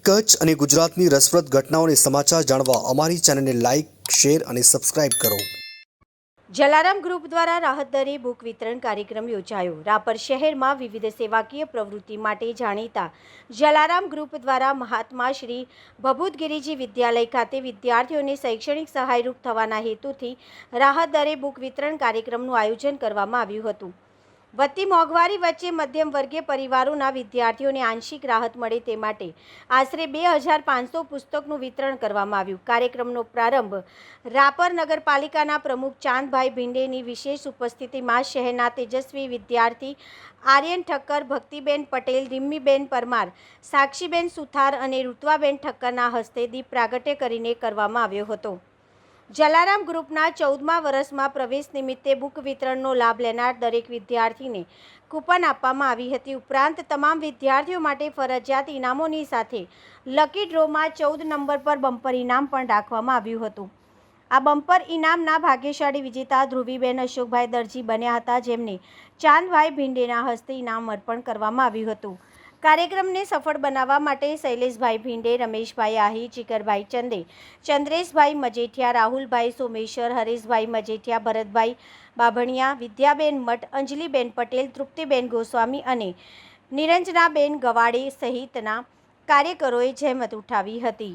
કચ્છ અને ગુજરાતની રસપ્રદ ઘટનાઓને સમાચાર જાણવા અમારી ચેનલને લાઇક, શેર અને સબસ્ક્રાઇબ કરો। જલારામ ગ્રુપ દ્વારા રાહતદરે બુક વિતરણ કાર્યક્રમ યોજાયો। રાપર શહેરમાં વિવિધ સેવાકીય પ્રવૃત્તિ માટે જાણીતા જલારામ ગ્રુપ દ્વારા મહાત્મા શ્રી ભભૂતગીરીજી વિદ્યાલય ખાતે વિદ્યાર્થીઓને શૈક્ષણિક સહાયરૂપ થવાના હેતુથી રાહતદરે બુક વિતરણ કાર્યક્રમનું આયોજન કરવામાં આવ્યું હતું। વધતી મોંઘવારી વચ્ચે મધ્યમ વર્ગીય પરિવારોના વિદ્યાર્થીઓને આંશિક રાહત મળે તે માટે આશરે 2500 પુસ્તકનું વિતરણ કરવામાં આવ્યું। કાર્યક્રમનો પ્રારંભ રાપર નગરપાલિકાના પ્રમુખ ચાંદભાઈ ભીંડેની વિશેષ ઉપસ્થિતિમાં શહેરના તેજસ્વી વિદ્યાર્થી આર્યન ઠક્કર, ભક્તિબેન પટેલ, રિમ્મીબેન પરમાર, સાક્ષીબેન સુથાર અને ઋત્વાબેન ઠક્કરના હસ્તે દીપ પ્રાગટ્ય કરીને કરવામાં આવ્યો હતો। જલારામ ગ્રુપના 14મા વર્ષમાં પ્રવેશ નિમિત્તે બુક વિતરણનો લાભ લેનાર દરેક વિદ્યાર્થીને કૂપન આપવામાં આવી હતી। ઉપરાંત તમામ વિદ્યાર્થીઓ માટે ફરજિયાત ઇનામોની સાથે લકી ડ્રોમાં 14 નંબર પર બમ્પર ઇનામ પણ રાખવામાં આવ્યું હતું। આ બમ્પર ઇનામના ભાગ્યશાળી વિજેતા ધ્રુવીબેન અશોકભાઈ દરજી બન્યા હતા, જેમને ચાંદભાઈ ભીંડેના હસ્તે ઇનામ અર્પણ કરવામાં આવ્યું હતું। કાર્યક્રમને સફળ બનાવવા માટે શૈલેષભાઈ ભીંડે, રમેશભાઈ આહિર, જીગરભાઈ ચંદે, ચંદ્રેશભાઈ મજેઠિયા, રાહુલભાઈ સોમેશ્વર, હરેશભાઈ મજેઠિયા, ભરતભાઈ બાભણિયા, વિદ્યાબેન મઠ, અંજલિબેન પટેલ, તૃપ્તિબેન ગોસ્વામી અને નિરંજનાબેન ગવાડે સહિતના કાર્યકરોએ જહેમત ઉઠાવી હતી।